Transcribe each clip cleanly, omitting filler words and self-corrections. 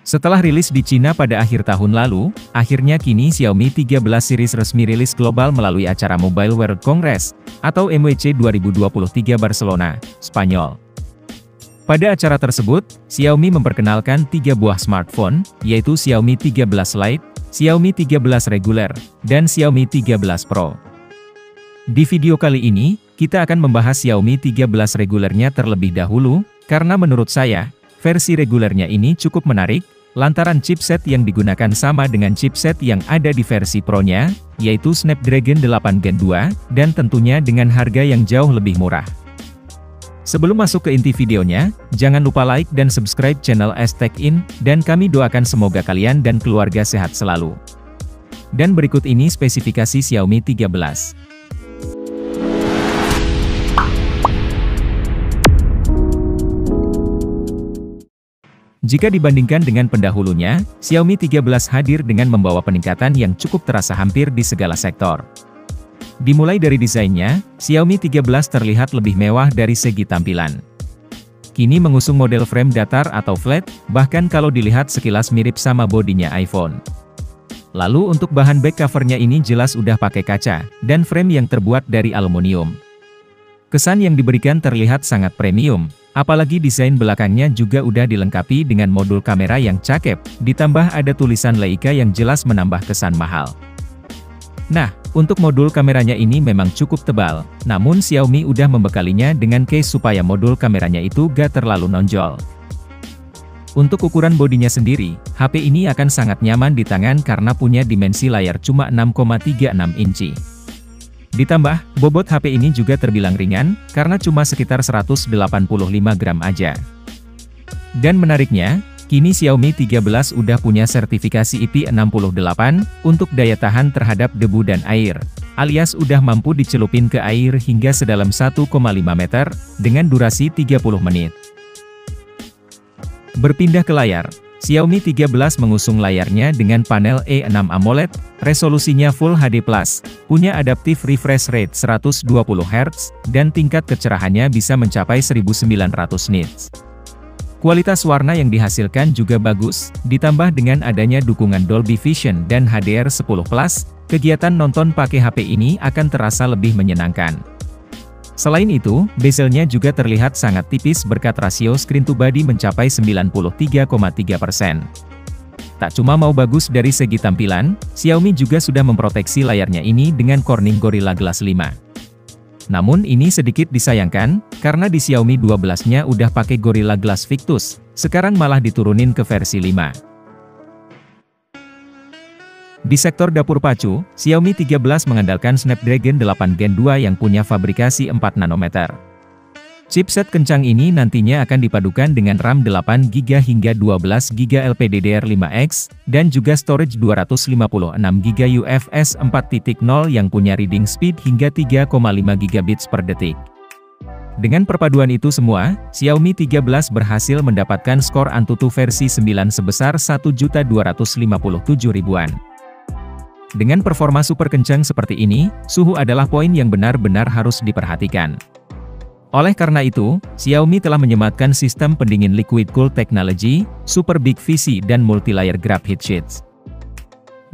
Setelah rilis di Cina pada akhir tahun lalu, akhirnya kini Xiaomi 13 series resmi rilis global melalui acara Mobile World Congress, atau MWC 2023 Barcelona, Spanyol. Pada acara tersebut, Xiaomi memperkenalkan 3 buah smartphone, yaitu Xiaomi 13 Lite, Xiaomi 13 Regular, dan Xiaomi 13 Pro. Di video kali ini, kita akan membahas Xiaomi 13 regulernya terlebih dahulu, karena menurut saya, versi regulernya ini cukup menarik, lantaran chipset yang digunakan sama dengan chipset yang ada di versi Pro-nya, yaitu Snapdragon 8 Gen 2, dan tentunya dengan harga yang jauh lebih murah. Sebelum masuk ke inti videonya, jangan lupa like dan subscribe channel STechIn, dan kami doakan semoga kalian dan keluarga sehat selalu. Dan berikut ini spesifikasi Xiaomi 13. Jika dibandingkan dengan pendahulunya, Xiaomi 13 hadir dengan membawa peningkatan yang cukup terasa hampir di segala sektor. Dimulai dari desainnya, Xiaomi 13 terlihat lebih mewah dari segi tampilan. Kini mengusung model frame datar atau flat, bahkan kalau dilihat sekilas mirip sama bodinya iPhone. Lalu untuk bahan back covernya ini jelas udah pakai kaca, dan frame yang terbuat dari aluminium. Kesan yang diberikan terlihat sangat premium. Apalagi desain belakangnya juga udah dilengkapi dengan modul kamera yang cakep, ditambah ada tulisan Leica yang jelas menambah kesan mahal. Nah, untuk modul kameranya ini memang cukup tebal, namun Xiaomi udah membekalinya dengan case supaya modul kameranya itu gak terlalu nonjol. Untuk ukuran bodinya sendiri, HP ini akan sangat nyaman di tangan karena punya dimensi layar cuma 6,36 inci. Ditambah, bobot HP ini juga terbilang ringan, karena cuma sekitar 185 gram aja. Dan menariknya, kini Xiaomi 13 udah punya sertifikasi IP68, untuk daya tahan terhadap debu dan air, alias udah mampu dicelupin ke air hingga sedalam 1,5 meter, dengan durasi 30 menit. Berpindah ke layar, Xiaomi 13 mengusung layarnya dengan panel E6 AMOLED, resolusinya Full HD+, punya adaptive refresh rate 120 Hz, dan tingkat kecerahannya bisa mencapai 1900 nits. Kualitas warna yang dihasilkan juga bagus, ditambah dengan adanya dukungan Dolby Vision dan HDR10+, kegiatan nonton pakai HP ini akan terasa lebih menyenangkan. Selain itu, bezelnya juga terlihat sangat tipis berkat rasio screen to body mencapai 93,3%. Tak cuma mau bagus dari segi tampilan, Xiaomi juga sudah memproteksi layarnya ini dengan Corning Gorilla Glass 5. Namun ini sedikit disayangkan, karena di Xiaomi 12-nya udah pakai Gorilla Glass Victus, sekarang malah diturunin ke versi 5. Di sektor dapur pacu, Xiaomi 13 mengandalkan Snapdragon 8 Gen 2 yang punya fabrikasi 4 nanometer. Chipset kencang ini nantinya akan dipadukan dengan RAM 8GB hingga 12GB LPDDR5X, dan juga storage 256GB UFS 4.0 yang punya reading speed hingga 3,5 GB per detik. Dengan perpaduan itu semua, Xiaomi 13 berhasil mendapatkan skor Antutu versi 9 sebesar 1.257.000-an. Dengan performa super kencang seperti ini, suhu adalah poin yang benar-benar harus diperhatikan. Oleh karena itu, Xiaomi telah menyematkan sistem pendingin liquid cool technology, Super Big VC dan multi-layer grab heat shields.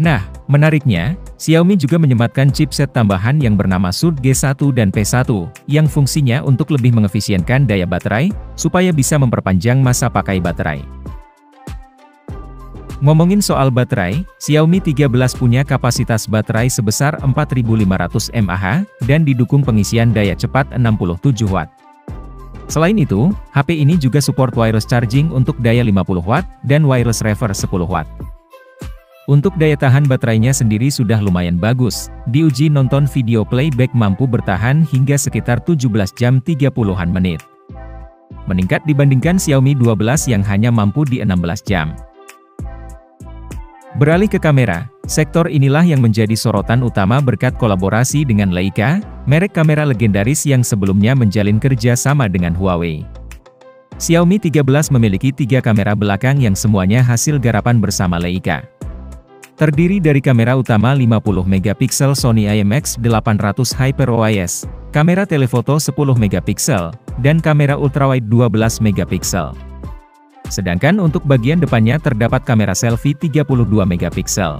Nah, menariknya, Xiaomi juga menyematkan chipset tambahan yang bernama SUD G1 dan P1, yang fungsinya untuk lebih mengefisienkan daya baterai, supaya bisa memperpanjang masa pakai baterai. Ngomongin soal baterai, Xiaomi 13 punya kapasitas baterai sebesar 4500 mAh, dan didukung pengisian daya cepat 67 Watt. Selain itu, HP ini juga support wireless charging untuk daya 50 Watt, dan wireless reverse 10 Watt. Untuk daya tahan baterainya sendiri sudah lumayan bagus, diuji nonton video playback mampu bertahan hingga sekitar 17 jam 30-an menit. Meningkat dibandingkan Xiaomi 12 yang hanya mampu di 16 jam. Beralih ke kamera, sektor inilah yang menjadi sorotan utama berkat kolaborasi dengan Leica, merek kamera legendaris yang sebelumnya menjalin kerja sama dengan Huawei. Xiaomi 13 memiliki 3 kamera belakang yang semuanya hasil garapan bersama Leica. Terdiri dari kamera utama 50MP Sony IMX800 Hyper OIS, kamera telefoto 10MP, dan kamera ultrawide 12MP. Sedangkan untuk bagian depannya terdapat kamera selfie 32 megapiksel.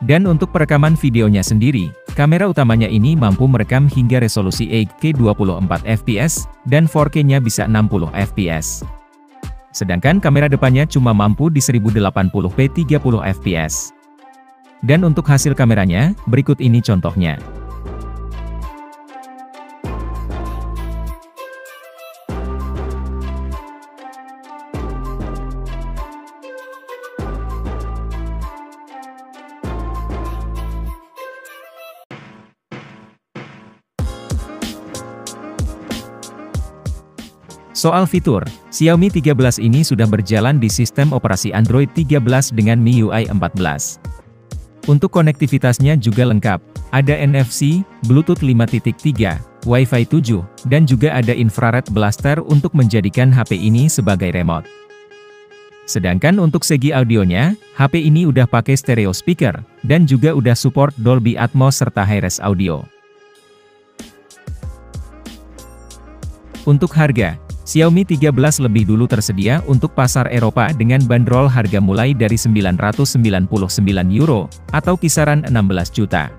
Dan untuk perekaman videonya sendiri, kamera utamanya ini mampu merekam hingga resolusi 8K 24 fps, dan 4K-nya bisa 60 fps. Sedangkan kamera depannya cuma mampu di 1080p 30 fps. Dan untuk hasil kameranya, berikut ini contohnya. Soal fitur, Xiaomi 13 ini sudah berjalan di sistem operasi Android 13 dengan MIUI 14. Untuk konektivitasnya juga lengkap, ada NFC, Bluetooth 5.3, Wi-Fi 7, dan juga ada infrared blaster untuk menjadikan HP ini sebagai remote. Sedangkan untuk segi audionya, HP ini udah pakai stereo speaker, dan juga udah support Dolby Atmos serta Hi-Res audio. Untuk harga, Xiaomi 13 lebih dulu tersedia untuk pasar Eropa dengan bandrol harga mulai dari €999 atau kisaran 16 juta.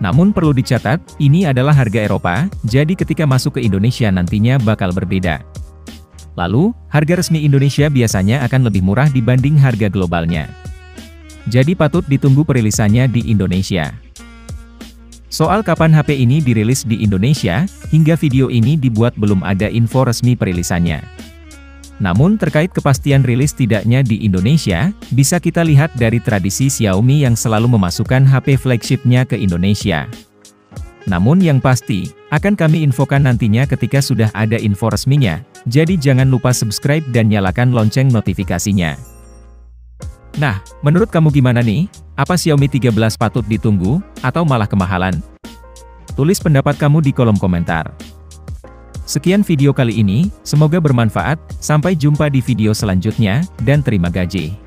Namun perlu dicatat, ini adalah harga Eropa, jadi ketika masuk ke Indonesia nantinya bakal berbeda. Lalu, harga resmi Indonesia biasanya akan lebih murah dibanding harga globalnya. Jadi patut ditunggu perilisannya di Indonesia. Soal kapan HP ini dirilis di Indonesia, hingga video ini dibuat belum ada info resmi perilisannya. Namun terkait kepastian rilis tidaknya di Indonesia, bisa kita lihat dari tradisi Xiaomi yang selalu memasukkan HP flagship-nya ke Indonesia. Namun yang pasti, akan kami infokan nantinya ketika sudah ada info resminya, jadi jangan lupa subscribe dan nyalakan lonceng notifikasinya. Nah, menurut kamu gimana nih? Apa Xiaomi 13 patut ditunggu, atau malah kemahalan? Tulis pendapat kamu di kolom komentar. Sekian video kali ini, semoga bermanfaat, sampai jumpa di video selanjutnya, dan terima gaji.